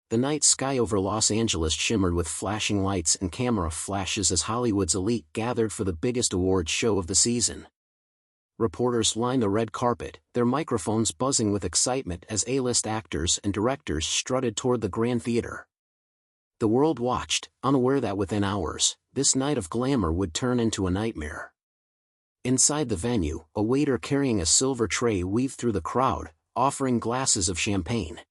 The night sky over Los Angeles shimmered with flashing lights and camera flashes as Hollywood's elite gathered for the biggest awards show of the season. Reporters lined the red carpet, their microphones buzzing with excitement as A-list actors and directors strutted toward the Grand Theater. The world watched, unaware that within hours, this night of glamour would turn into a nightmare. Inside the venue, a waiter carrying a silver tray weaved through the crowd, offering glasses of champagne.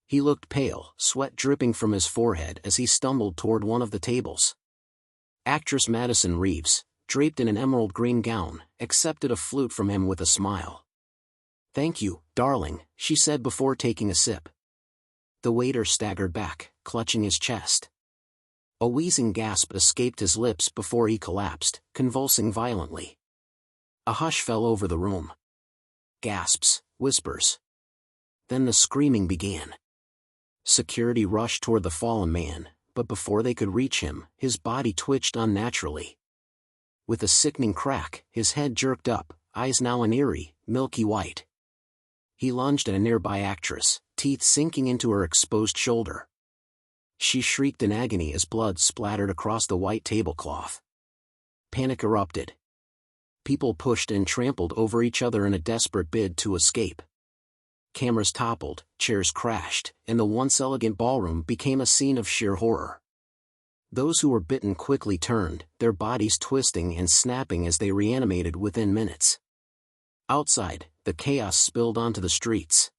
He looked pale, sweat dripping from his forehead as he stumbled toward one of the tables. Actress Madison Reeves, draped in an emerald green gown, accepted a flute from him with a smile. "Thank you, darling," she said before taking a sip. The waiter staggered back, clutching his chest. A wheezing gasp escaped his lips before he collapsed, convulsing violently. A hush fell over the room. Gasps, whispers. Then the screaming began. Security rushed toward the fallen man, but before they could reach him, his body twitched unnaturally. With a sickening crack, his head jerked up, eyes now an eerie, milky white. He lunged at a nearby actress, teeth sinking into her exposed shoulder. She shrieked in agony as blood splattered across the white tablecloth. Panic erupted. People pushed and trampled over each other in a desperate bid to escape. Cameras toppled, chairs crashed, and the once elegant ballroom became a scene of sheer horror. Those who were bitten quickly turned, their bodies twisting and snapping as they reanimated within minutes. Outside, the chaos spilled onto the streets.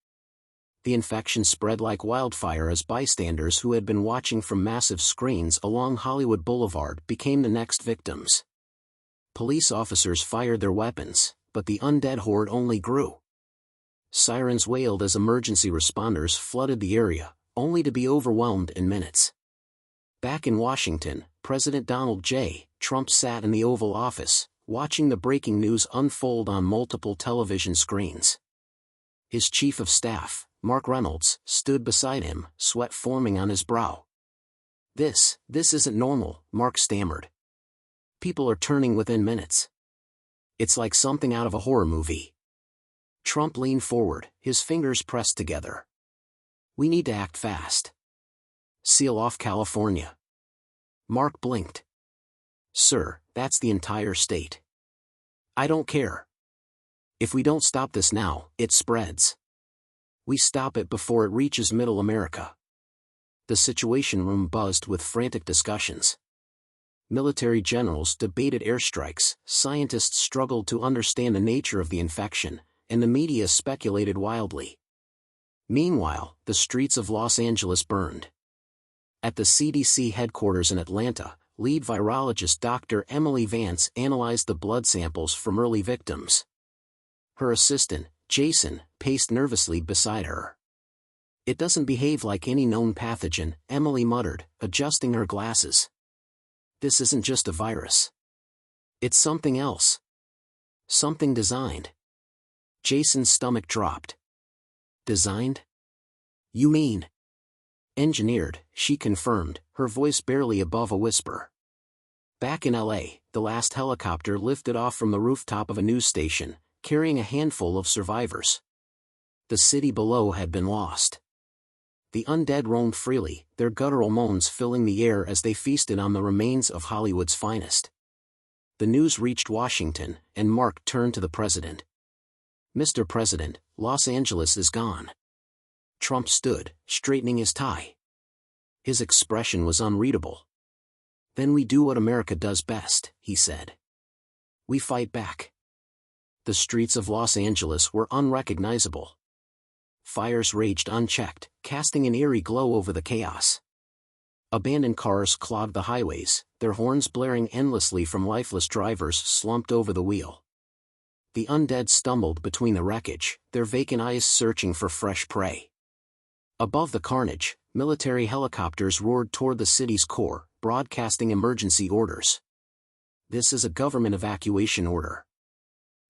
The infection spread like wildfire as bystanders who had been watching from massive screens along Hollywood Boulevard became the next victims. Police officers fired their weapons, but the undead horde only grew. Sirens wailed as emergency responders flooded the area, only to be overwhelmed in minutes. Back in Washington, President Donald J. Trump sat in the Oval Office, watching the breaking news unfold on multiple television screens. His chief of staff, Mark Reynolds, stood beside him, sweat forming on his brow. This isn't normal," Mark stammered. "People are turning within minutes. It's like something out of a horror movie." Trump leaned forward, his fingers pressed together. "We need to act fast. Seal off California." Mark blinked. "Sir, that's the entire state." "I don't care. If we don't stop this now, it spreads. We stop it before it reaches Middle America." The Situation Room buzzed with frantic discussions. Military generals debated airstrikes, scientists struggled to understand the nature of the infection, and the media speculated wildly. Meanwhile, the streets of Los Angeles burned. At the CDC headquarters in Atlanta, lead virologist Dr. Emily Vance analyzed the blood samples from early victims. Her assistant, Jason, paced nervously beside her. "It doesn't behave like any known pathogen," Emily muttered, adjusting her glasses. "This isn't just a virus. It's something else. Something designed." Jason's stomach dropped. "Designed? You mean?" "Engineered," she confirmed, her voice barely above a whisper. Back in LA, the last helicopter lifted off from the rooftop of a news station, carrying a handful of survivors. The city below had been lost. The undead roamed freely, their guttural moans filling the air as they feasted on the remains of Hollywood's finest. The news reached Washington, and Mark turned to the president. "Mr. President, Los Angeles is gone." Trump stood, straightening his tie. His expression was unreadable. "Then we do what America does best," he said. "We fight back." The streets of Los Angeles were unrecognizable. Fires raged unchecked, casting an eerie glow over the chaos. Abandoned cars clogged the highways, their horns blaring endlessly from lifeless drivers slumped over the wheel. The undead stumbled between the wreckage, their vacant eyes searching for fresh prey. Above the carnage, military helicopters roared toward the city's core, broadcasting emergency orders. "This is a government evacuation order.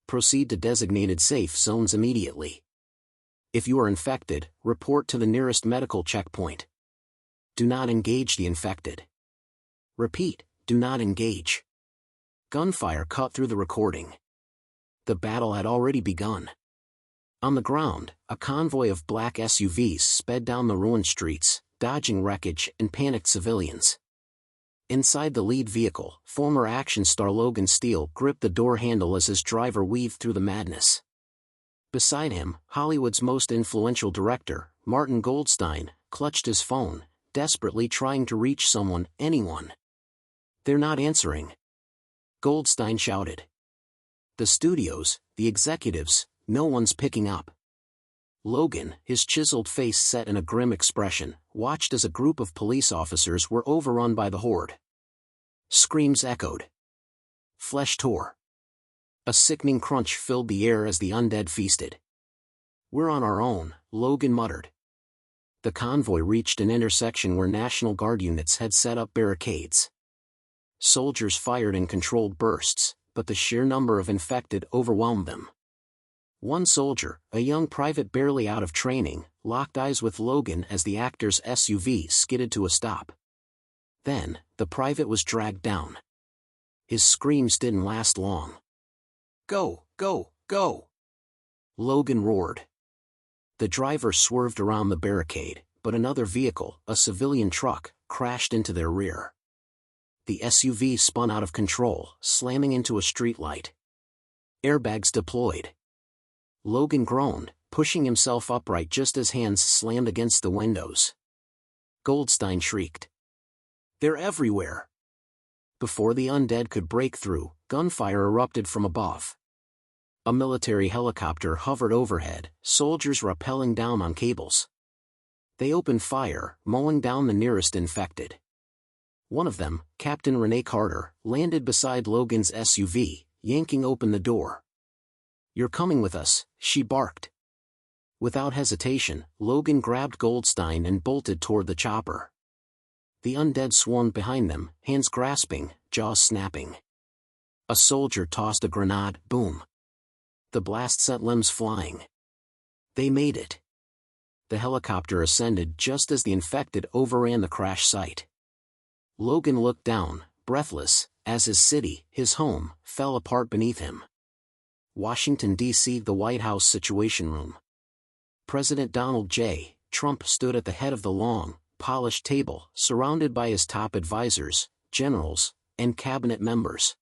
Proceed to designated safe zones immediately. If you are infected, report to the nearest medical checkpoint. Do not engage the infected. Repeat, do not engage." Gunfire cut through the recording. The battle had already begun. On the ground, a convoy of black SUVs sped down the ruined streets, dodging wreckage and panicked civilians. Inside the lead vehicle, former action star Logan Steele gripped the door handle as his driver weaved through the madness. Beside him, Hollywood's most influential director, Martin Goldstein, clutched his phone, desperately trying to reach someone, anyone. "They're not answering," Goldstein shouted. "The studios, the executives, no one's picking up." Logan, his chiseled face set in a grim expression, watched as a group of police officers were overrun by the Horde. Screams echoed. Flesh tore. A sickening crunch filled the air as the undead feasted. "We're on our own," Logan muttered. The convoy reached an intersection where National Guard units had set up barricades. Soldiers fired in controlled bursts, but the sheer number of infected overwhelmed them. One soldier, a young private barely out of training, locked eyes with Logan as the actor's SUV skidded to a stop. Then, the private was dragged down. His screams didn't last long. "Go, go, go!" Logan roared. The driver swerved around the barricade, but another vehicle, a civilian truck, crashed into their rear. The SUV spun out of control, slamming into a streetlight. Airbags deployed. Logan groaned, pushing himself upright just as hands slammed against the windows. Goldstein shrieked. "They're everywhere!" Before the undead could break through, gunfire erupted from above. A military helicopter hovered overhead, soldiers rappelling down on cables. They opened fire, mowing down the nearest infected. One of them, Captain Renee Carter, landed beside Logan's SUV, yanking open the door. "You're coming with us," she barked. Without hesitation, Logan grabbed Goldstein and bolted toward the chopper. The undead swarmed behind them, hands grasping, jaws snapping. A soldier tossed a grenade, boom. The blast sent limbs flying. They made it. The helicopter ascended just as the infected overran the crash site. Logan looked down, breathless, as his city, his home, fell apart beneath him. Washington, D.C. The White House Situation Room. President Donald J. Trump stood at the head of the long, polished table, surrounded by his top advisors, generals, and cabinet members.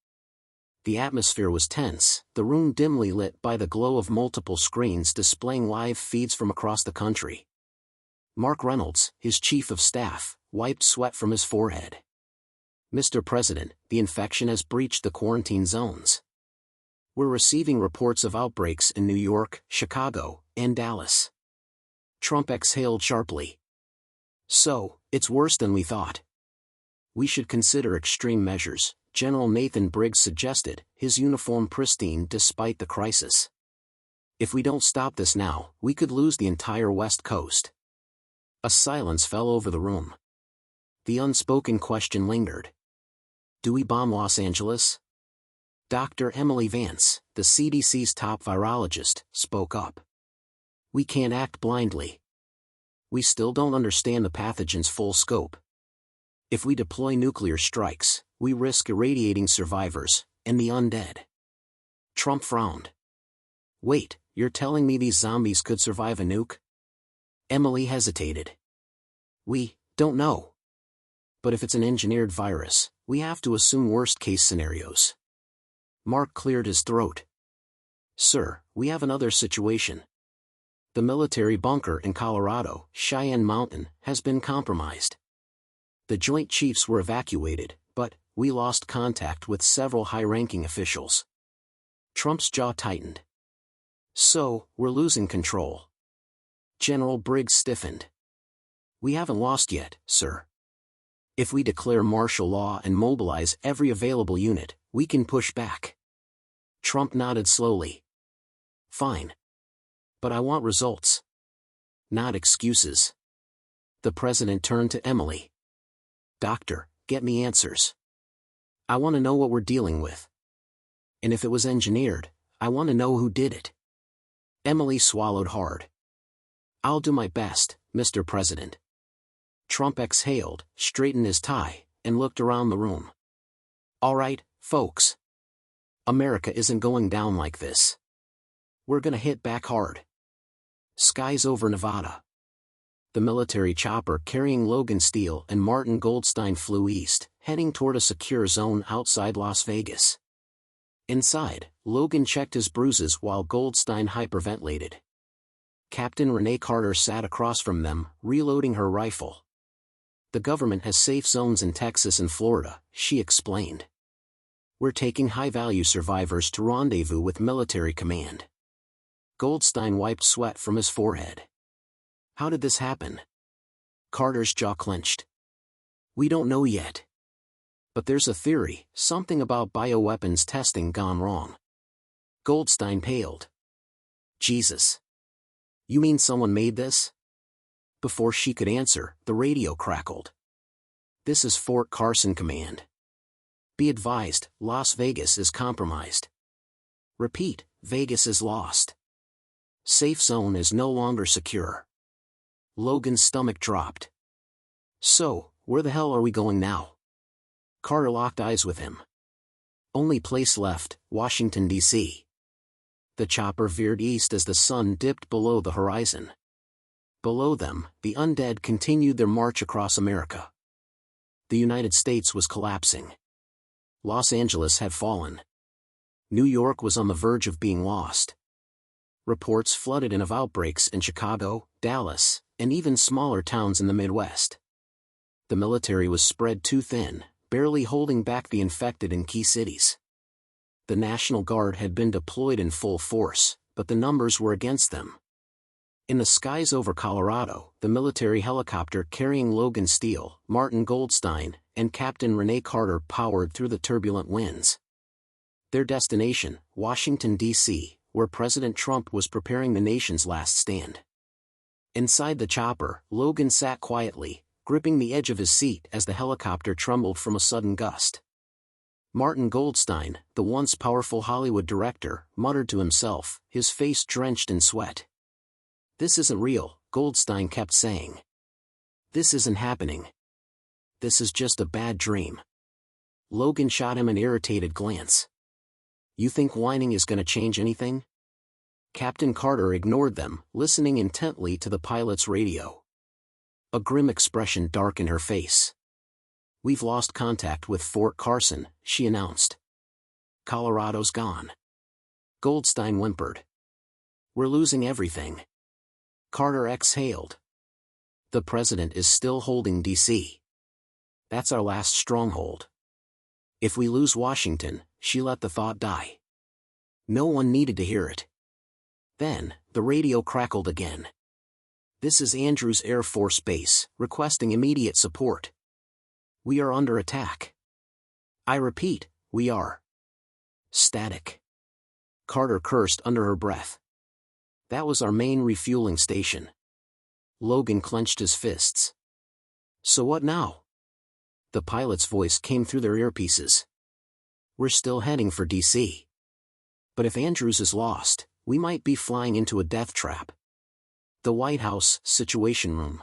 The atmosphere was tense, the room dimly lit by the glow of multiple screens displaying live feeds from across the country. Mark Reynolds, his chief of staff, wiped sweat from his forehead. "Mr. President, the infection has breached the quarantine zones. We're receiving reports of outbreaks in New York, Chicago, and Dallas." Trump exhaled sharply. "So, it's worse than we thought. We should consider extreme measures," General Nathan Briggs suggested, his uniform pristine despite the crisis. "If we don't stop this now, we could lose the entire West Coast." A silence fell over the room. The unspoken question lingered. "Do we bomb Los Angeles?" Dr. Emily Vance, the CDC's top virologist, spoke up. "We can't act blindly. We still don't understand the pathogen's full scope. If we deploy nuclear strikes, we risk irradiating survivors, and the undead." Trump frowned. "Wait, you're telling me these zombies could survive a nuke?" Emily hesitated. "We don't know. But if it's an engineered virus, we have to assume worst-case scenarios." Mark cleared his throat. "Sir, we have another situation. The military bunker in Colorado, Cheyenne Mountain, has been compromised. The Joint Chiefs were evacuated, but we lost contact with several high-ranking officials." Trump's jaw tightened. "So, we're losing control." General Briggs stiffened. "We haven't lost yet, sir. If we declare martial law and mobilize every available unit, we can push back." Trump nodded slowly. "Fine. But I want results. Not excuses." The president turned to Emily. "Doctor, get me answers. I want to know what we're dealing with. And if it was engineered, I want to know who did it." Emily swallowed hard. "I'll do my best, Mr. President." Trump exhaled, straightened his tie, and looked around the room. "All right, folks. America isn't going down like this. We're gonna hit back hard. Skies over Nevada. The military chopper carrying Logan Steele and Martin Goldstein flew east, heading toward a secure zone outside Las Vegas. Inside, Logan checked his bruises while Goldstein hyperventilated. Captain Renee Carter sat across from them, reloading her rifle. "The government has safe zones in Texas and Florida," she explained. "We're taking high-value survivors to rendezvous with military command." Goldstein wiped sweat from his forehead. "How did this happen?" Carter's jaw clenched. "We don't know yet. But there's a theory, something about bioweapons testing gone wrong." Goldstein paled. "Jesus. You mean someone made this?" Before she could answer, the radio crackled. "This is Fort Carson Command. Be advised, Las Vegas is compromised. Repeat, Vegas is lost. Safe zone is no longer secure." Logan's stomach dropped. "So, where the hell are we going now?" Carter locked eyes with him. "Only place left, Washington, D.C. The chopper veered east as the sun dipped below the horizon. Below them, the undead continued their march across America. The United States was collapsing. Los Angeles had fallen. New York was on the verge of being lost. Reports flooded in of outbreaks in Chicago, Dallas, and even smaller towns in the Midwest. The military was spread too thin, barely holding back the infected in key cities. The National Guard had been deployed in full force, but the numbers were against them. In the skies over Colorado, the military helicopter carrying Logan Steele, Martin Goldstein, and Captain Renee Carter powered through the turbulent winds. Their destination, Washington, D.C., where President Trump was preparing the nation's last stand. Inside the chopper, Logan sat quietly, gripping the edge of his seat as the helicopter trembled from a sudden gust. Martin Goldstein, the once powerful Hollywood director, muttered to himself, his face drenched in sweat. "This isn't real," Goldstein kept saying. "This isn't happening. This is just a bad dream." Logan shot him an irritated glance. "You think whining is going to change anything?" Captain Carter ignored them, listening intently to the pilot's radio. A grim expression darkened her face. "We've lost contact with Fort Carson," she announced. "Colorado's gone." Goldstein whimpered. "We're losing everything." Carter exhaled. "The president is still holding D.C. That's our last stronghold. If we lose Washington," she let the thought die. No one needed to hear it. Then, the radio crackled again. "This is Andrews Air Force Base, requesting immediate support. We are under attack. I repeat, we are." Static. Carter cursed under her breath. "That was our main refueling station." Logan clenched his fists. "So what now?" The pilot's voice came through their earpieces. "We're still heading for D.C. But if Andrews is lost, we might be flying into a death trap." The White House Situation Room.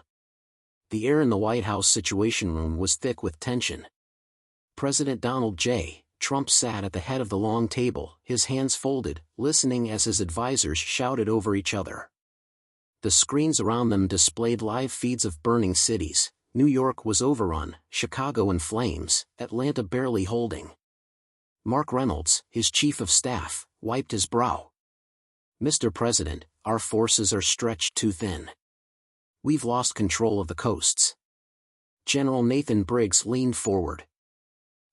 The air in the White House Situation Room was thick with tension. President Donald J. Trump sat at the head of the long table, his hands folded, listening as his advisors shouted over each other. The screens around them displayed live feeds of burning cities. New York was overrun, Chicago in flames, Atlanta barely holding. Mark Reynolds, his chief of staff, wiped his brow. "Mr. President, our forces are stretched too thin. We've lost control of the coasts." General Nathan Briggs leaned forward.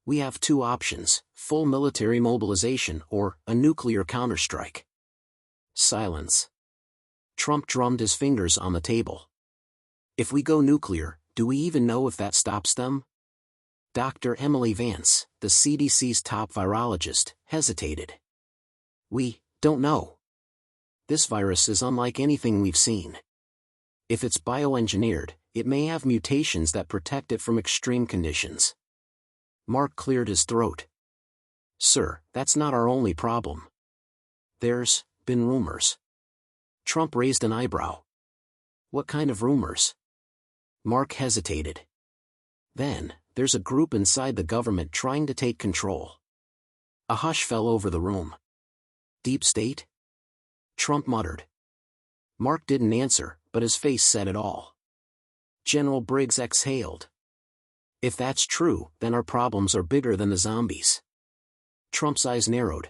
"We have two options, full military mobilization or a nuclear counterstrike." Silence. Trump drummed his fingers on the table. "If we go nuclear, do we even know if that stops them?" Dr. Emily Vance, the CDC's top virologist, hesitated. "We don't know. This virus is unlike anything we've seen. If it's bioengineered, it may have mutations that protect it from extreme conditions." Mark cleared his throat. "Sir, that's not our only problem. There's been rumors." Trump raised an eyebrow. "What kind of rumors?" Mark hesitated. "Then, there's a group inside the government trying to take control." A hush fell over the room. "Deep state?" Trump muttered. Mark didn't answer, but his face said it all. General Briggs exhaled. If that's true, then our problems are bigger than the zombies. Trump's eyes narrowed.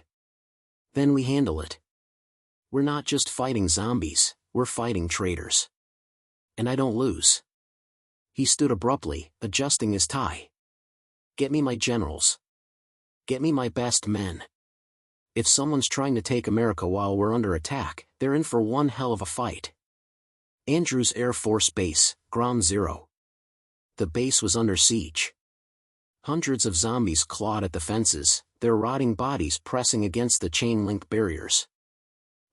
Then we handle it. We're not just fighting zombies, we're fighting traitors. And I don't lose. He stood abruptly, adjusting his tie. Get me my generals. Get me my best men. If someone's trying to take America while we're under attack, they're in for one hell of a fight. Andrews Air Force Base, Ground Zero. The base was under siege. Hundreds of zombies clawed at the fences, their rotting bodies pressing against the chain-link barriers.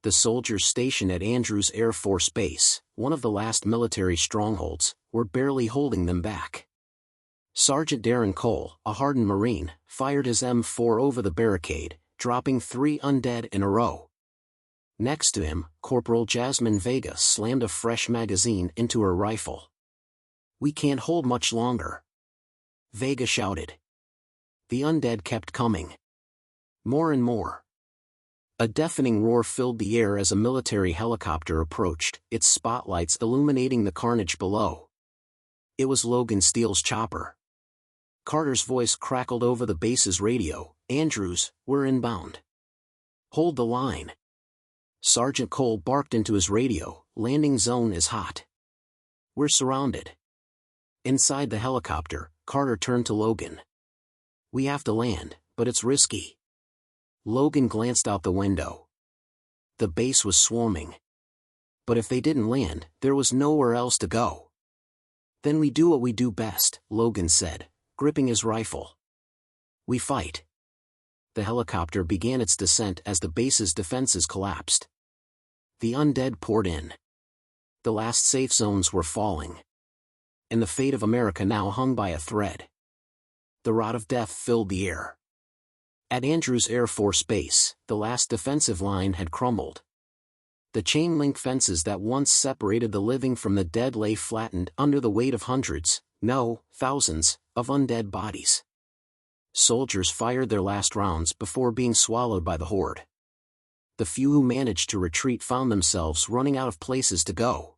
The soldiers stationed at Andrews Air Force Base, one of the last military strongholds, were barely holding them back. Sergeant Darren Cole, a hardened Marine, fired his M4 over the barricade, dropping 3 undead in a row. Next to him, Corporal Jasmine Vega slammed a fresh magazine into her rifle. We can't hold much longer. Vega shouted. The undead kept coming. More and more. A deafening roar filled the air as a military helicopter approached, its spotlights illuminating the carnage below. It was Logan Steele's chopper. Carter's voice crackled over the base's radio. Andrews, we're inbound. Hold the line. Sergeant Cole barked into his radio, landing zone is hot. We're surrounded. Inside the helicopter, Carter turned to Logan. We have to land, but it's risky. Logan glanced out the window. The base was swarming. But if they didn't land, there was nowhere else to go. Then we do what we do best, Logan said, gripping his rifle. We fight. The helicopter began its descent as the base's defenses collapsed. The undead poured in. The last safe zones were falling. And the fate of America now hung by a thread. The rot of death filled the air. At Andrews Air Force Base, the last defensive line had crumbled. The chain-link fences that once separated the living from the dead lay flattened under the weight of hundreds, no, thousands, of undead bodies. Soldiers fired their last rounds before being swallowed by the Horde. The few who managed to retreat found themselves running out of places to go.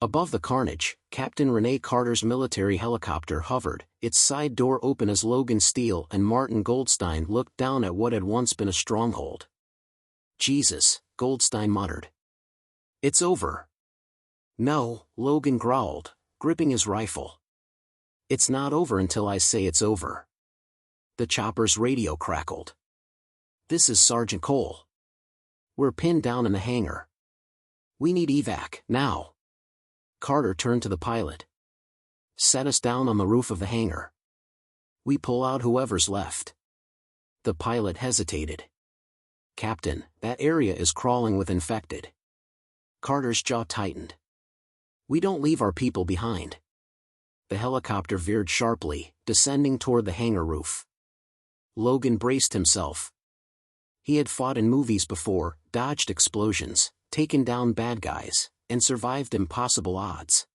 Above the carnage, Captain Renee Carter's military helicopter hovered, its side door open as Logan Steele and Martin Goldstein looked down at what had once been a stronghold. Jesus, Goldstein muttered. It's over. No, Logan growled, gripping his rifle. It's not over until I say it's over. The chopper's radio crackled. This is Sergeant Cole. We're pinned down in the hangar. We need evac, now. Carter turned to the pilot. Set us down on the roof of the hangar. We pull out whoever's left. The pilot hesitated. Captain, that area is crawling with infected. Carter's jaw tightened. We don't leave our people behind. The helicopter veered sharply, descending toward the hangar roof. Logan braced himself. He had fought in movies before, dodged explosions, taken down bad guys, and survived impossible odds.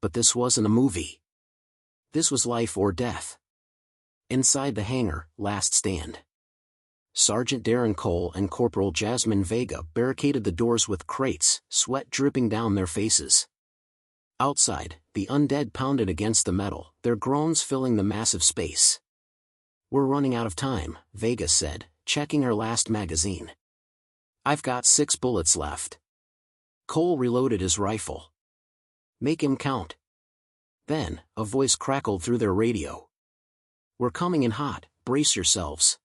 But this wasn't a movie. This was life or death. Inside the hangar, last stand. Sergeant Darren Cole and Corporal Jasmine Vega barricaded the doors with crates, sweat dripping down their faces. Outside, the undead pounded against the metal, their groans filling the massive space. We're running out of time, Vega said, checking her last magazine. I've got 6 bullets left. Cole reloaded his rifle. Make him count. Then, a voice crackled through their radio. We're coming in hot, brace yourselves.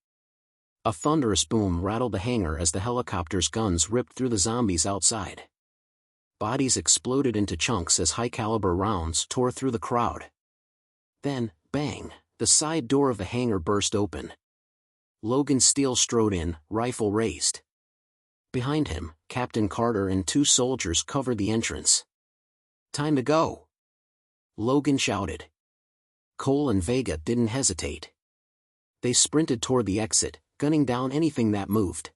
A thunderous boom rattled the hangar as the helicopter's guns ripped through the zombies outside. Bodies exploded into chunks as high-caliber rounds tore through the crowd. Then, bang, the side door of the hangar burst open. Logan Steele strode in, rifle raised. Behind him, Captain Carter and 2 soldiers covered the entrance. Time to go. Logan shouted. Cole and Vega didn't hesitate. They sprinted toward the exit, gunning down anything that moved.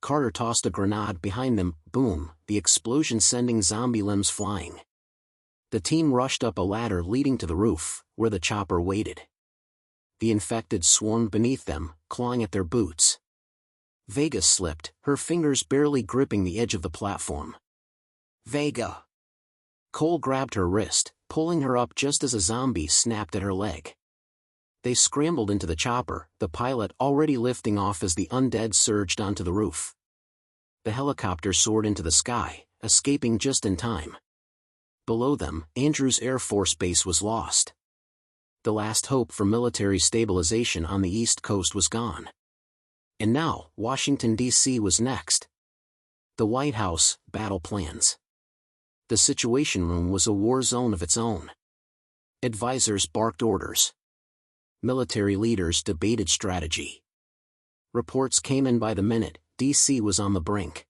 Carter tossed a grenade behind them, boom, the explosion sending zombie limbs flying. The team rushed up a ladder leading to the roof, where the chopper waited. The infected swarmed beneath them, clawing at their boots. Vega slipped, her fingers barely gripping the edge of the platform. Vega! Cole grabbed her wrist, pulling her up just as a zombie snapped at her leg. They scrambled into the chopper, the pilot already lifting off as the undead surged onto the roof. The helicopter soared into the sky, escaping just in time. Below them, Andrews Air Force Base was lost. The last hope for military stabilization on the East Coast was gone. And now, Washington, D.C. was next. The White House, battle plans. The Situation Room was a war zone of its own. Advisors barked orders. Military leaders debated strategy. Reports came in by the minute. D.C. was on the brink.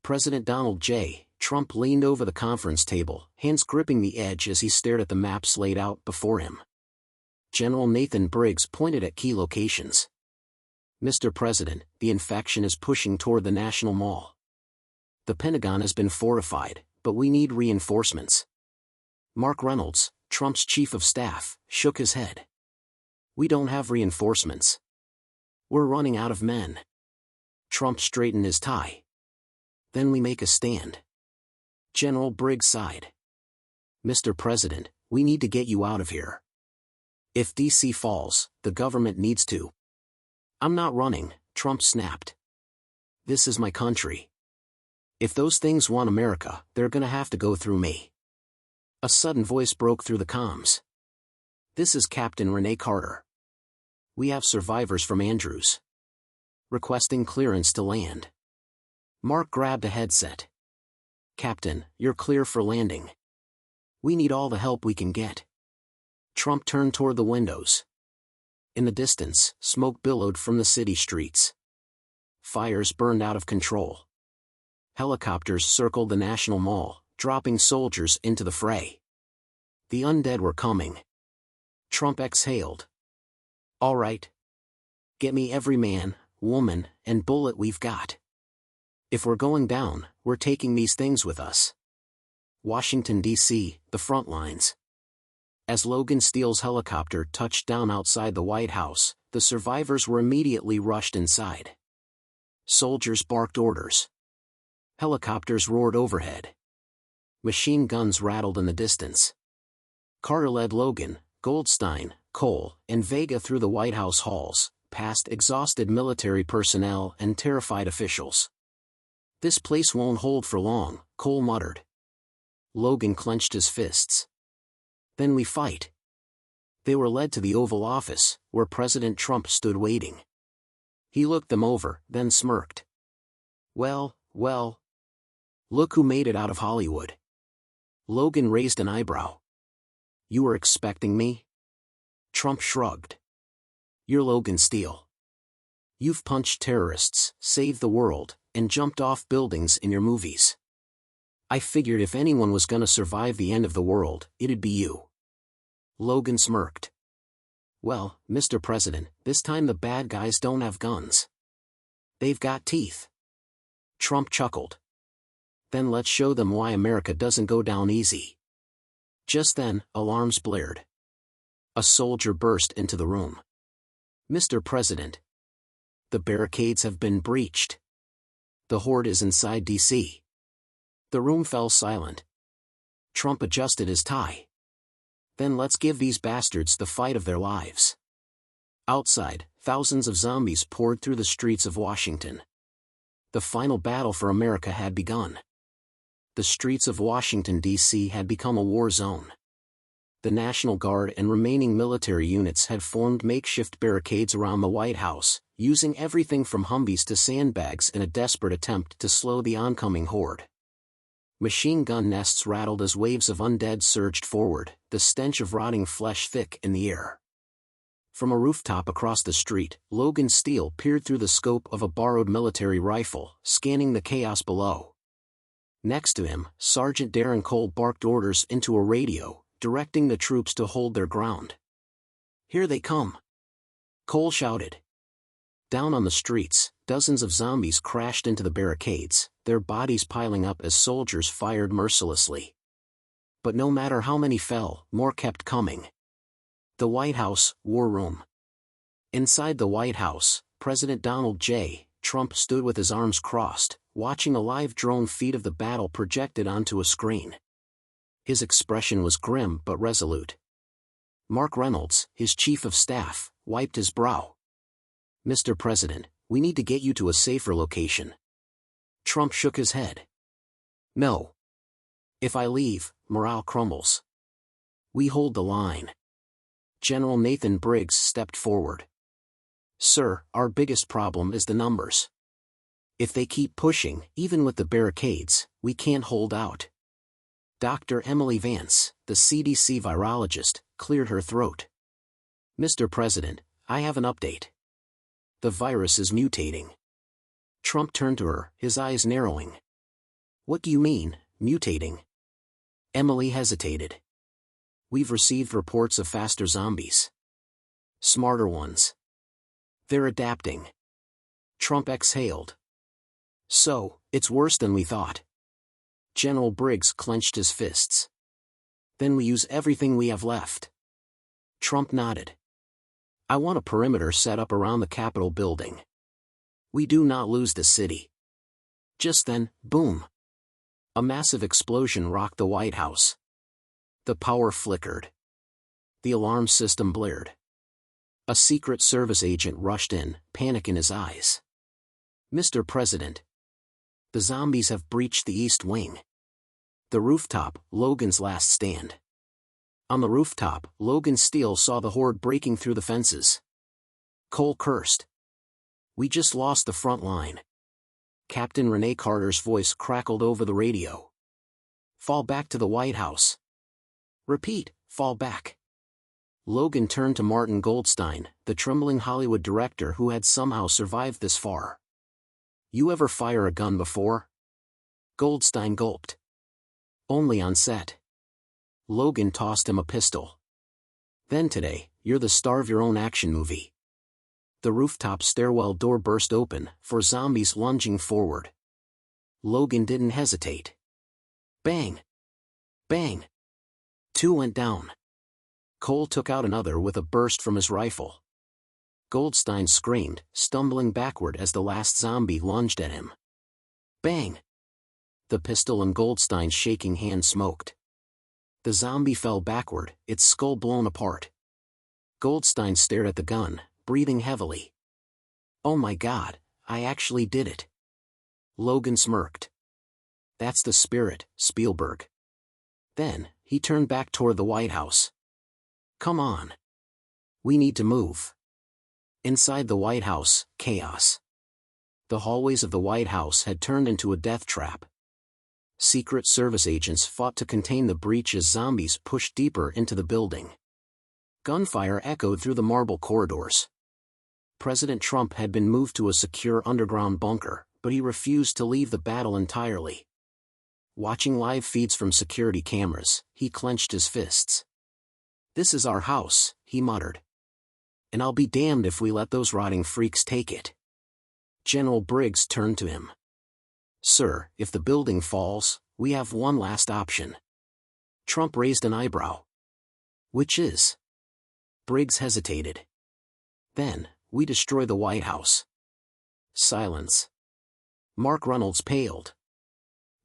President Donald J. Trump leaned over the conference table, hands gripping the edge as he stared at the maps laid out before him. General Nathan Briggs pointed at key locations. "Mr. President, the infection is pushing toward the National Mall. The Pentagon has been fortified, but we need reinforcements." Mark Reynolds, Trump's chief of staff, shook his head. "We don't have reinforcements. We're running out of men." Trump straightened his tie. "Then we make a stand." General Briggs sighed. "Mr. President, we need to get you out of here. If D.C. falls, the government needs to." "I'm not running," Trump snapped. "This is my country. If those things want America, they're gonna have to go through me." A sudden voice broke through the comms. "This is Captain Renee Carter. We have survivors from Andrews. Requesting clearance to land." Mark grabbed a headset. "Captain, you're clear for landing. We need all the help we can get." Trump turned toward the windows. In the distance, smoke billowed from the city streets. Fires burned out of control. Helicopters circled the National Mall, dropping soldiers into the fray. The undead were coming. Trump exhaled. "All right. Get me every man, woman, and bullet we've got. If we're going down, we're taking these things with us." Washington, D.C., the front lines. As Logan Steele's helicopter touched down outside the White House, the survivors were immediately rushed inside. Soldiers barked orders. Helicopters roared overhead. Machine guns rattled in the distance. Carter led Logan, Goldstein, Cole, and Vega through the White House halls, past exhausted military personnel and terrified officials. "This place won't hold for long," Cole muttered. Logan clenched his fists. "Then we fight." They were led to the Oval Office, where President Trump stood waiting. He looked them over, then smirked. Well, look who made it out of Hollywood." Logan raised an eyebrow. "You were expecting me?" Trump shrugged. "You're Logan Steele. You've punched terrorists, saved the world, and jumped off buildings in your movies. I figured if anyone was gonna survive the end of the world, it'd be you." Logan smirked. "Well, Mr. President, this time the bad guys don't have guns. They've got teeth." Trump chuckled. "Then let's show them why America doesn't go down easy." Just then, alarms blared. A soldier burst into the room. "Mr. President, the barricades have been breached. The Horde is inside D.C." The room fell silent. Trump adjusted his tie. "Then let's give these bastards the fight of their lives." Outside, thousands of zombies poured through the streets of Washington. The final battle for America had begun. The streets of Washington, D.C. had become a war zone. The National Guard and remaining military units had formed makeshift barricades around the White House, using everything from Humvees to sandbags in a desperate attempt to slow the oncoming horde. Machine gun nests rattled as waves of undead surged forward, the stench of rotting flesh thick in the air. From a rooftop across the street, Logan Steele peered through the scope of a borrowed military rifle, scanning the chaos below. Next to him, Sergeant Darren Cole barked orders into a radio, directing the troops to hold their ground. "Here they come!" Cole shouted. Down on the streets, dozens of zombies crashed into the barricades, their bodies piling up as soldiers fired mercilessly. But no matter how many fell, more kept coming. The White House, War Room. Inside the White House, President Donald J. Trump stood with his arms crossed, watching a live drone feed of the battle projected onto a screen. His expression was grim but resolute. Mark Reynolds, his chief of staff, wiped his brow. "Mr. President, we need to get you to a safer location." Trump shook his head. "No. If I leave, morale crumbles. We hold the line." General Nathan Briggs stepped forward. "Sir, our biggest problem is the numbers. If they keep pushing, even with the barricades, we can't hold out." Dr. Emily Vance, the CDC virologist, cleared her throat. "Mr. President, I have an update. The virus is mutating." Trump turned to her, his eyes narrowing. "What do you mean, mutating?" Emily hesitated. "We've received reports of faster zombies. Smarter ones. They're adapting." Trump exhaled. "So, it's worse than we thought." General Briggs clenched his fists. "Then we use everything we have left." Trump nodded. "I want a perimeter set up around the Capitol building. We do not lose the city." Just then, boom! A massive explosion rocked the White House. The power flickered. The alarm system blared. A Secret Service agent rushed in, panic in his eyes. "Mr. President, the zombies have breached the East Wing. The rooftop, Logan's last stand." On the rooftop, Logan Steele saw the Horde breaking through the fences. Cole cursed. "We just lost the front line." Captain Renee Carter's voice crackled over the radio. "Fall back to the White House." "Repeat, fall back." Logan turned to Martin Goldstein, the trembling Hollywood director who had somehow survived this far. "You ever fire a gun before?" Goldstein gulped. "Only on set." Logan tossed him a pistol. "Then today, you're the star of your own action movie." The rooftop stairwell door burst open, for zombies lunging forward. Logan didn't hesitate. Bang! Bang! Two went down. Cole took out another with a burst from his rifle. Goldstein screamed, stumbling backward as the last zombie lunged at him. Bang! The pistol in Goldstein's shaking hand smoked. The zombie fell backward, its skull blown apart. Goldstein stared at the gun, breathing heavily. "Oh my God, I actually did it." Logan smirked. "That's the spirit, Spielberg." Then, he turned back toward the White House. "Come on. We need to move." Inside the White House, chaos. The hallways of the White House had turned into a death trap. Secret Service agents fought to contain the breach as zombies pushed deeper into the building. Gunfire echoed through the marble corridors. President Trump had been moved to a secure underground bunker, but he refused to leave the battle entirely. Watching live feeds from security cameras, he clenched his fists. "This is our house," he muttered. "And I'll be damned if we let those rotting freaks take it." General Briggs turned to him. "Sir, if the building falls, we have one last option." Trump raised an eyebrow. "Which is?" Briggs hesitated. "Then, we destroy the White House." Silence. Mark Reynolds paled.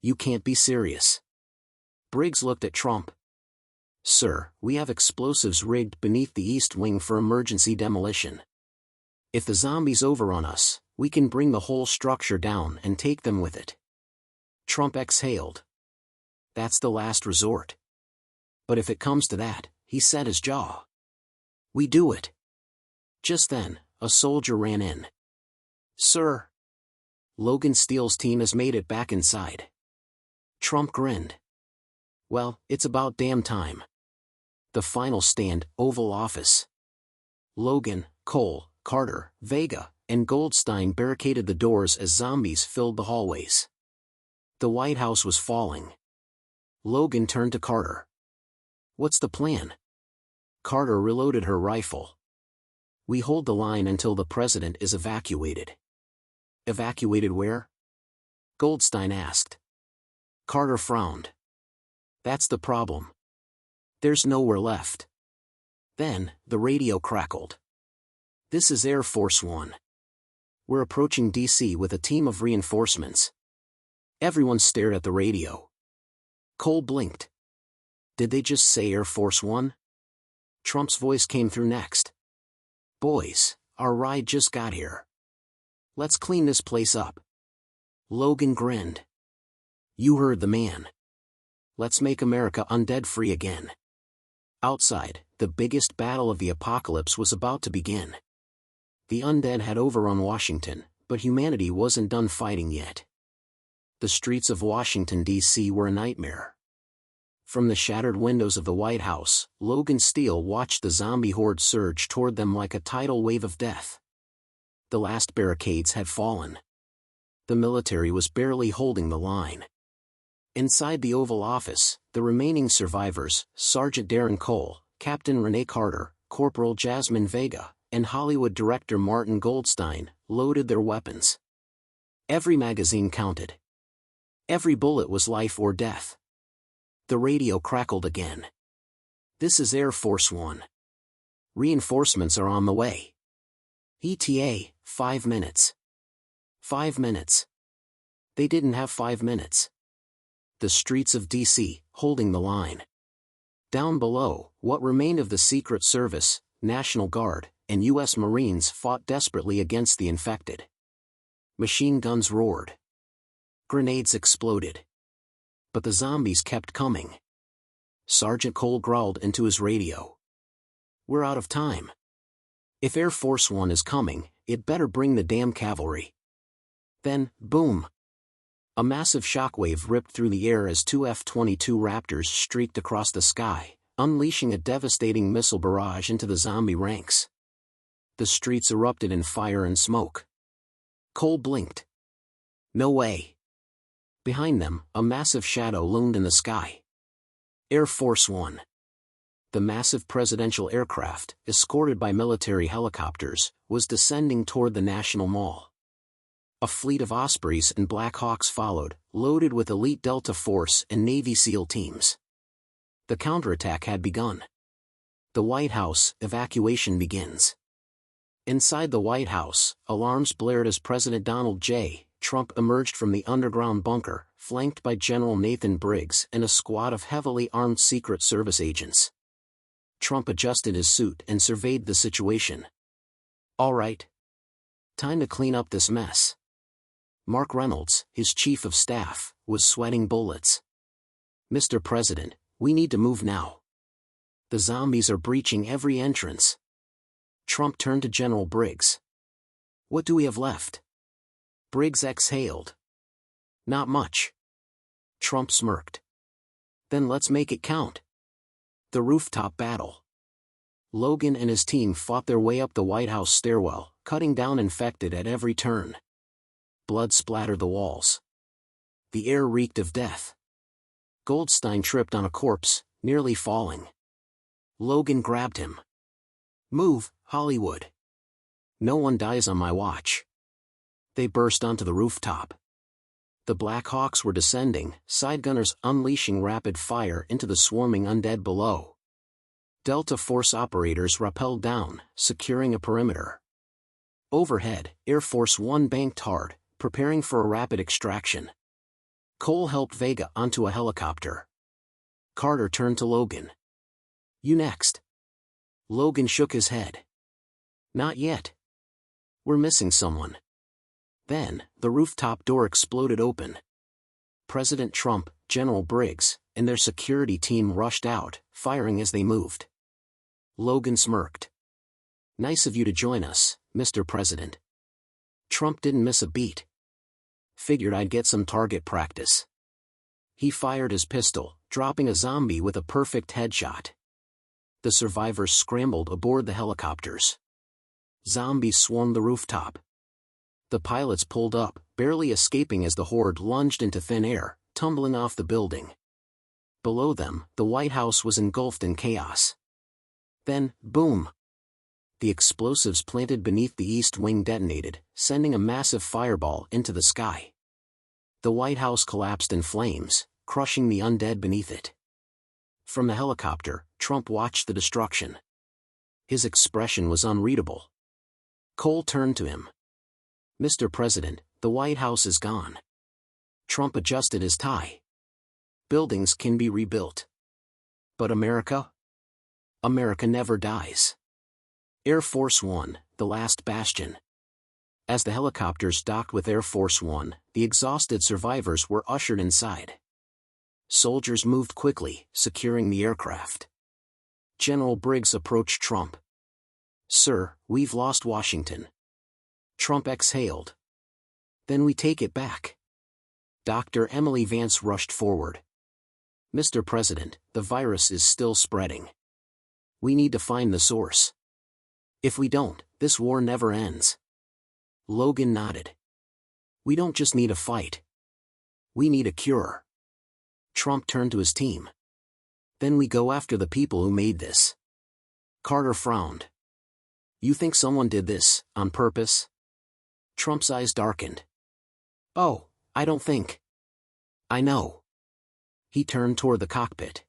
"You can't be serious." Briggs looked at Trump. "Sir, we have explosives rigged beneath the East Wing for emergency demolition. If the zombies overrun us, we can bring the whole structure down and take them with it." Trump exhaled. "That's the last resort. But if it comes to that," he set his jaw. "We do it." Just then, a soldier ran in. "Sir, Logan Steele's team has made it back inside." Trump grinned. "Well, it's about damn time." The final stand, Oval Office. Logan, Cole, Carter, Vega, and Goldstein barricaded the doors as zombies filled the hallways. The White House was falling. Logan turned to Carter. "What's the plan?" Carter reloaded her rifle. "We hold the line until the president is evacuated." "Evacuated where?" Goldstein asked. Carter frowned. "That's the problem. There's nowhere left." Then, the radio crackled. "This is Air Force One. We're approaching D.C. with a team of reinforcements." Everyone stared at the radio. Cole blinked. Did they just say Air Force One? Trump's voice came through next. Boys, our ride just got here. Let's clean this place up. Logan grinned. You heard the man. Let's make America undead-free again. Outside, the biggest battle of the apocalypse was about to begin. The undead had overrun Washington, but humanity wasn't done fighting yet. The streets of Washington, D.C. were a nightmare. From the shattered windows of the White House, Logan Steele watched the zombie horde surge toward them like a tidal wave of death. The last barricades had fallen. The military was barely holding the line. Inside the Oval Office, the remaining survivors, Sergeant Darren Cole, Captain Renee Carter, Corporal Jasmine Vega, and Hollywood director Martin Goldstein, loaded their weapons. Every magazine counted. Every bullet was life or death. The radio crackled again. This is Air Force One. Reinforcements are on the way. ETA, 5 minutes. 5 minutes. They didn't have 5 minutes. The streets of D.C., holding the line. Down below, what remained of the Secret Service, National Guard, and U.S. Marines fought desperately against the infected. Machine guns roared. Grenades exploded. But the zombies kept coming. Sergeant Cole growled into his radio. We're out of time. If Air Force One is coming, it better bring the damn cavalry. Then, boom. A massive shockwave ripped through the air as two F-22 Raptors streaked across the sky, unleashing a devastating missile barrage into the zombie ranks. The streets erupted in fire and smoke. Cole blinked. No way. Behind them, a massive shadow loomed in the sky. Air Force One. The massive presidential aircraft, escorted by military helicopters, was descending toward the National Mall. A fleet of Ospreys and Black Hawks followed, loaded with elite Delta Force and Navy SEAL teams. The counterattack had begun. The White House, evacuation begins. Inside the White House, alarms blared as President Donald J. Trump emerged from the underground bunker, flanked by General Nathan Briggs and a squad of heavily armed Secret Service agents. Trump adjusted his suit and surveyed the situation. All right. Time to clean up this mess. Mark Reynolds, his chief of staff, was sweating bullets. Mr. President, we need to move now. The zombies are breaching every entrance. Trump turned to General Briggs. What do we have left? Briggs exhaled. Not much. Trump smirked. Then let's make it count. The rooftop battle. Logan and his team fought their way up the White House stairwell, cutting down infected at every turn. Blood splattered the walls. The air reeked of death. Goldstein tripped on a corpse, nearly falling. Logan grabbed him. Move, Hollywood. No one dies on my watch. They burst onto the rooftop. The Black Hawks were descending, side gunners unleashing rapid fire into the swarming undead below. Delta Force operators rappelled down, securing a perimeter. Overhead, Air Force One banked hard, preparing for a rapid extraction. Cole helped Vega onto a helicopter. Carter turned to Logan. You next. Logan shook his head. Not yet. We're missing someone. Then, the rooftop door exploded open. President Trump, General Briggs, and their security team rushed out, firing as they moved. Logan smirked. Nice of you to join us, Mr. President. Trump didn't miss a beat. Figured I'd get some target practice. He fired his pistol, dropping a zombie with a perfect headshot. The survivors scrambled aboard the helicopters. Zombies swarmed the rooftop. The pilots pulled up, barely escaping as the horde lunged into thin air, tumbling off the building. Below them, the White House was engulfed in chaos. Then, boom! The explosives planted beneath the East Wing detonated, sending a massive fireball into the sky. The White House collapsed in flames, crushing the undead beneath it. From the helicopter, Trump watched the destruction. His expression was unreadable. Cole turned to him. Mr. President, the White House is gone. Trump adjusted his tie. Buildings can be rebuilt. But America? America never dies. Air Force One, the last bastion. As the helicopters docked with Air Force One, the exhausted survivors were ushered inside. Soldiers moved quickly, securing the aircraft. General Briggs approached Trump. "Sir, we've lost Washington." Trump exhaled. "Then we take it back." Dr. Emily Vance rushed forward. "Mr. President, the virus is still spreading. We need to find the source. If we don't, this war never ends." Logan nodded. "We don't just need a fight. We need a cure." Trump turned to his team. "Then we go after the people who made this." Carter frowned. "You think someone did this, on purpose?" Trump's eyes darkened. "Oh, I don't think. I know." He turned toward the cockpit.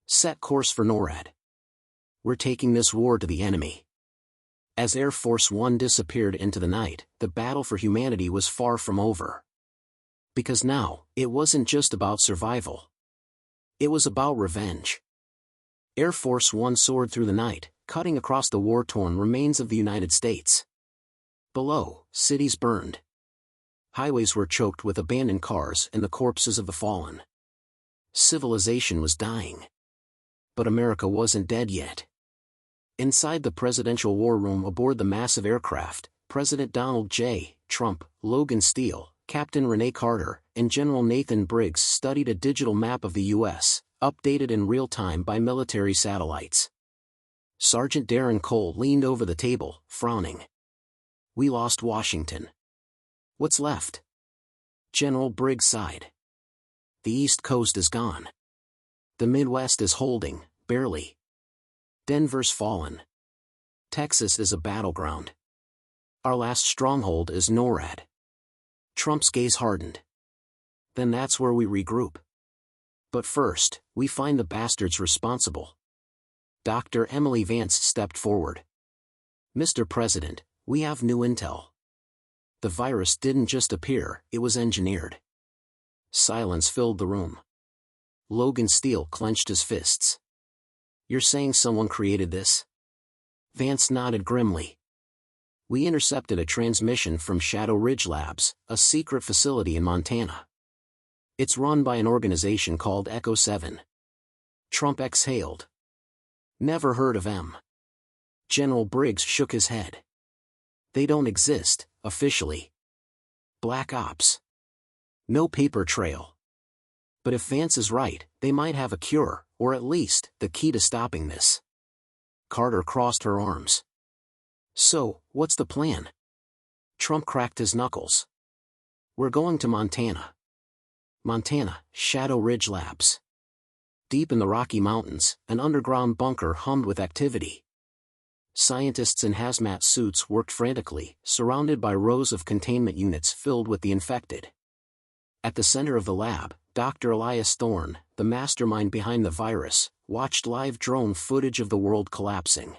"Set course for NORAD. We're taking this war to the enemy." As Air Force One disappeared into the night, the battle for humanity was far from over. Because now, it wasn't just about survival. It was about revenge. Air Force One soared through the night, cutting across the war-torn remains of the United States. Below, cities burned. Highways were choked with abandoned cars and the corpses of the fallen. Civilization was dying. But America wasn't dead yet. Inside the presidential war room aboard the massive aircraft, President Donald J. Trump, Logan Steele, Captain Rene Carter, and General Nathan Briggs studied a digital map of the U.S., updated in real time by military satellites. Sergeant Darren Cole leaned over the table, frowning. "We lost Washington. What's left?" General Briggs sighed. "The East Coast is gone. The Midwest is holding, barely. Denver's fallen. Texas is a battleground. Our last stronghold is NORAD." Trump's gaze hardened. "Then that's where we regroup. But first, we find the bastards responsible." Dr. Emily Vance stepped forward. "Mr. President, we have new intel. The virus didn't just appear, it was engineered." Silence filled the room. Logan Steele clenched his fists. "You're saying someone created this?" Vance nodded grimly. "We intercepted a transmission from Shadow Ridge Labs, a secret facility in Montana. It's run by an organization called Echo 7. Trump exhaled. "Never heard of them." General Briggs shook his head. "They don't exist, officially. Black Ops. No paper trail. But if Vance is right, they might have a cure, or at least, the key to stopping this." Carter crossed her arms. "So, what's the plan?" Trump cracked his knuckles. "We're going to Montana. Montana, Shadow Ridge Labs. Deep in the Rocky Mountains, an underground bunker hummed with activity. Scientists in hazmat suits worked frantically, surrounded by rows of containment units filled with the infected. At the center of the lab, Dr. Elias Thorne, the mastermind behind the virus, watched live drone footage of the world collapsing.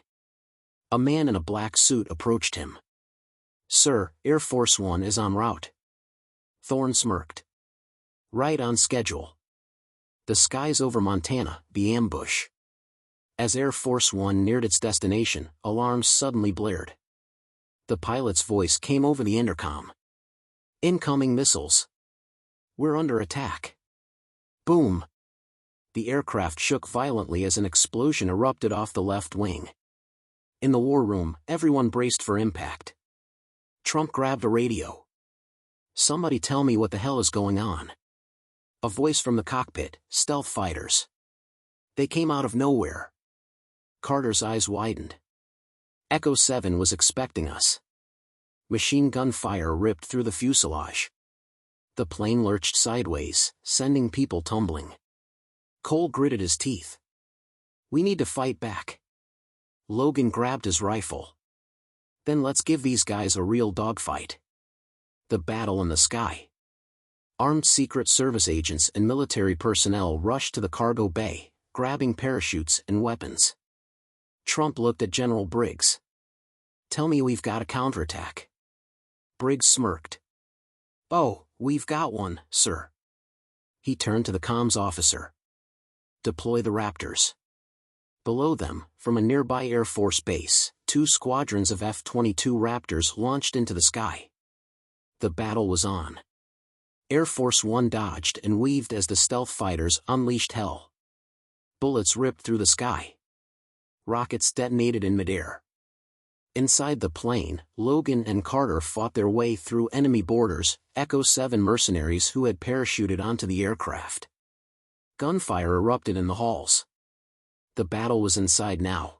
A man in a black suit approached him. "Sir, Air Force One is en route." Thorne smirked. "Right on schedule. The skies over Montana, the ambush." As Air Force One neared its destination, alarms suddenly blared. The pilot's voice came over the intercom. "Incoming missiles. We're under attack." Boom! The aircraft shook violently as an explosion erupted off the left wing. In the war room, everyone braced for impact. Trump grabbed a radio. "Somebody tell me what the hell is going on." A voice from the cockpit, "Stealth fighters. They came out of nowhere." Carter's eyes widened. "Echo 7 was expecting us." Machine gun fire ripped through the fuselage. The plane lurched sideways, sending people tumbling. Cole gritted his teeth. "We need to fight back." Logan grabbed his rifle. "Then let's give these guys a real dogfight." The battle in the sky. Armed Secret Service agents and military personnel rushed to the cargo bay, grabbing parachutes and weapons. Trump looked at General Briggs. "Tell me we've got a counterattack." Briggs smirked. "Oh, we've got one, sir." He turned to the comms officer. deploy the Raptors. Below them, from a nearby Air Force base, 2 squadrons of F-22 Raptors launched into the sky. The battle was on. Air Force One dodged and weaved as the stealth fighters unleashed hell. Bullets ripped through the sky. Rockets detonated in midair. Inside the plane, Logan and Carter fought their way through enemy boarders, Echo 7 mercenaries who had parachuted onto the aircraft. Gunfire erupted in the halls. The battle was inside now.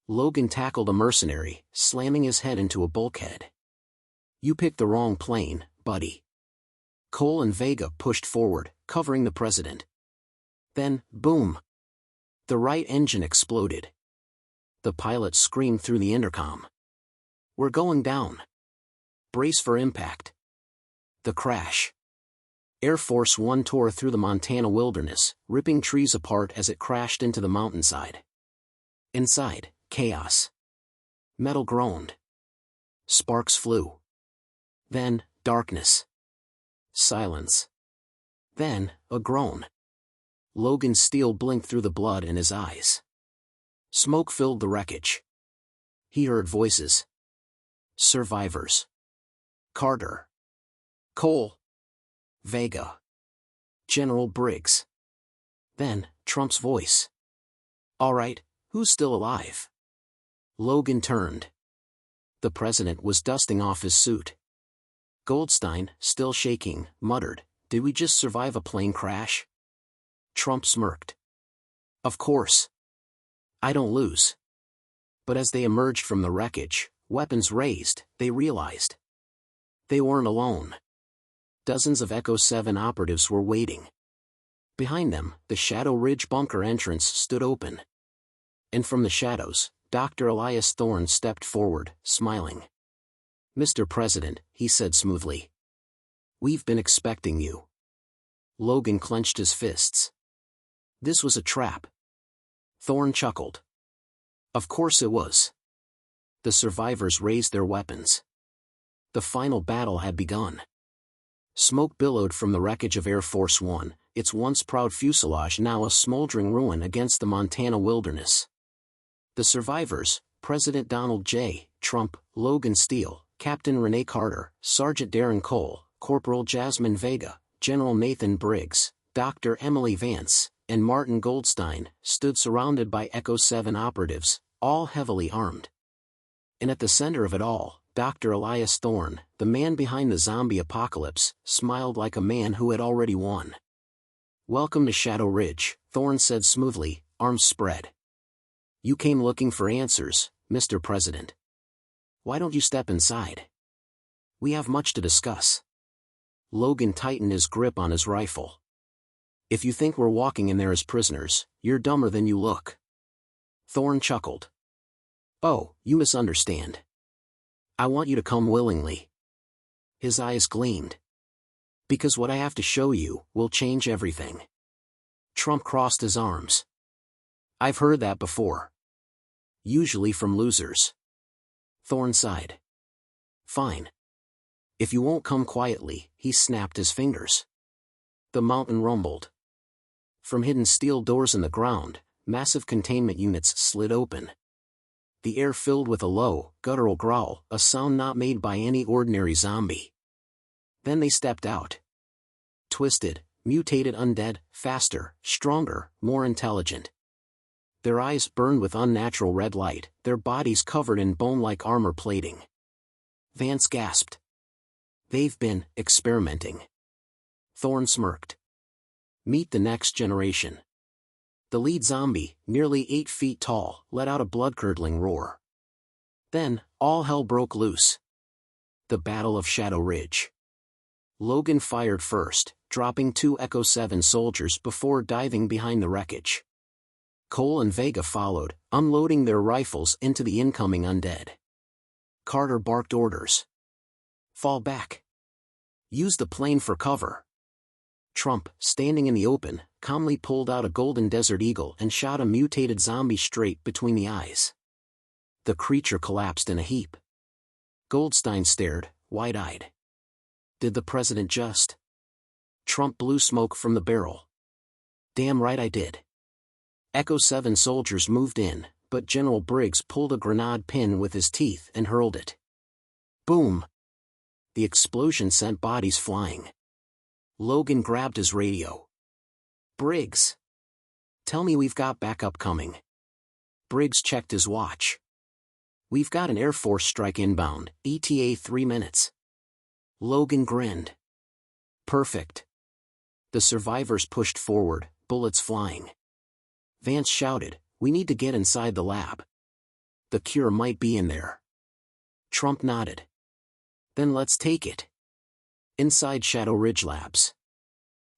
Logan tackled a mercenary, slamming his head into a bulkhead. "You picked the wrong plane, buddy." Cole and Vega pushed forward, covering the president. Then, boom! The right engine exploded. The pilot screamed through the intercom. "We're going down. Brace for impact." The crash. Air Force One tore through the Montana wilderness, ripping trees apart as it crashed into the mountainside. Inside, chaos. Metal groaned. Sparks flew. Then, darkness. Silence. Then, a groan. Logan's steel blinked through the blood in his eyes. Smoke filled the wreckage. He heard voices. Survivors. Carter. Cole. Vega. General Briggs. Then, Trump's voice. "All right, who's still alive?" Logan turned. The president was dusting off his suit. Goldstein, still shaking, muttered, "Did we just survive a plane crash?" Trump smirked. "Of course. I don't lose." But as they emerged from the wreckage, weapons raised, they realized they weren't alone. Dozens of Echo 7 operatives were waiting. Behind them, the Shadow Ridge bunker entrance stood open. And from the shadows, Dr. Elias Thorne stepped forward, smiling. "Mr. President," he said smoothly. "We've been expecting you." Logan clenched his fists. This was a trap. Thorne chuckled. Of course it was. The survivors raised their weapons. The final battle had begun. Smoke billowed from the wreckage of Air Force One, its once proud fuselage now a smoldering ruin against the Montana wilderness. The survivors, President Donald J. Trump, Logan Steele, Captain Rene Carter, Sergeant Darren Cole, Corporal Jasmine Vega, General Nathan Briggs, Dr. Emily Vance, and Martin Goldstein, stood surrounded by Echo 7 operatives, all heavily armed. And at the center of it all, Dr. Elias Thorne, the man behind the zombie apocalypse, smiled like a man who had already won. "Welcome to Shadow Ridge," Thorne said smoothly, arms spread. "You came looking for answers, Mr. President. Why don't you step inside? We have much to discuss." Logan tightened his grip on his rifle. "If you think we're walking in there as prisoners, you're dumber than you look." Thorne chuckled. "Oh, you misunderstand. I want you to come willingly." His eyes gleamed. "Because what I have to show you will change everything." Trump crossed his arms. "I've heard that before. Usually from losers." Thorne sighed. "Fine. If you won't come quietly," he snapped his fingers. The mountain rumbled. From hidden steel doors in the ground, massive containment units slid open. The air filled with a low, guttural growl, a sound not made by any ordinary zombie. Then they stepped out. Twisted, mutated undead, faster, stronger, more intelligent. Their eyes burned with unnatural red light, their bodies covered in bone-like armor plating. Vance gasped. "They've been experimenting." Thorne smirked. "Meet the next generation." The lead zombie, nearly 8 feet tall, let out a blood-curdling roar. Then, all hell broke loose. The Battle of Shadow Ridge. Logan fired first, dropping 2 Echo 7 soldiers before diving behind the wreckage. Cole and Vega followed, unloading their rifles into the incoming undead. Carter barked orders. "Fall back. Use the plane for cover." Trump, standing in the open, calmly pulled out a golden desert eagle and shot a mutated zombie straight between the eyes. The creature collapsed in a heap. Goldstein stared, wide-eyed. Did the president just? Trump blew smoke from the barrel. "Damn right I did." Echo 7 soldiers moved in, but General Briggs pulled a grenade pin with his teeth and hurled it. Boom! The explosion sent bodies flying. Logan grabbed his radio. Briggs! Tell me we've got backup coming. Briggs checked his watch. We've got an Air Force strike inbound, ETA 3 minutes. Logan grinned. Perfect. The survivors pushed forward, bullets flying. Vance shouted, "We need to get inside the lab. The cure might be in there." Trump nodded. "Then let's take it." Inside Shadow Ridge Labs.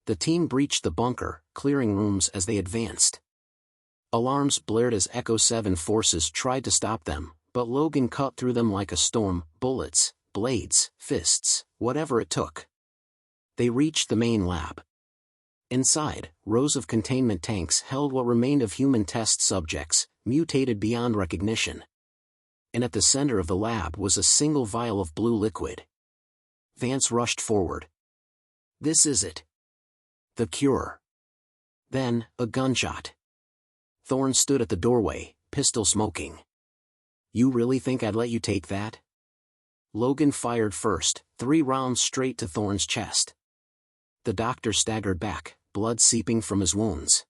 The team breached the bunker, clearing rooms as they advanced. Alarms blared as Echo 7 forces tried to stop them, but Logan cut through them like a storm, bullets, blades, fists, whatever it took. They reached the main lab. Inside, rows of containment tanks held what remained of human test subjects, mutated beyond recognition. And at the center of the lab was a single vial of blue liquid. Vance rushed forward. "This is it. The cure." Then, a gunshot. Thorne stood at the doorway, pistol smoking. "You really think I'd let you take that?" Logan fired first, 3 rounds straight to Thorne's chest. The doctor staggered back, blood seeping from his wounds.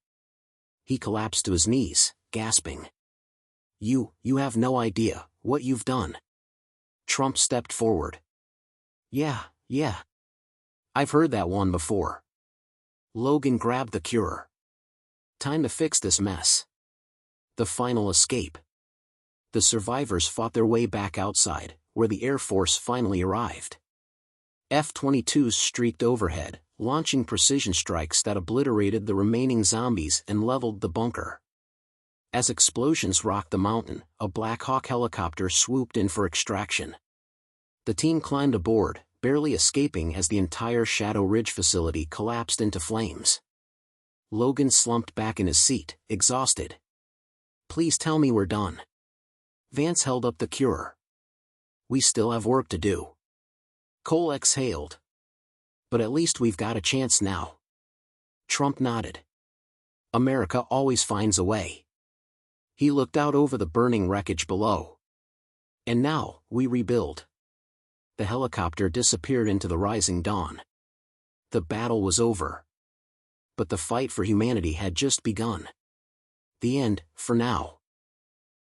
He collapsed to his knees, gasping. You have no idea what you've done." Trump stepped forward. Yeah. I've heard that one before." Logan grabbed the cure. "Time to fix this mess." The final escape. The survivors fought their way back outside, where the Air Force finally arrived. F-22s streaked overhead, launching precision strikes that obliterated the remaining zombies and leveled the bunker. As explosions rocked the mountain, a Black Hawk helicopter swooped in for extraction. The team climbed aboard, barely escaping as the entire Shadow Ridge facility collapsed into flames. Logan slumped back in his seat, exhausted. "Please tell me we're done." Vance held up the cure. "We still have work to do." Cole exhaled. "But at least we've got a chance now." Trump nodded. "America always finds a way." He looked out over the burning wreckage below. "And now, we rebuild." The helicopter disappeared into the rising dawn. The battle was over. But the fight for humanity had just begun. The end, for now.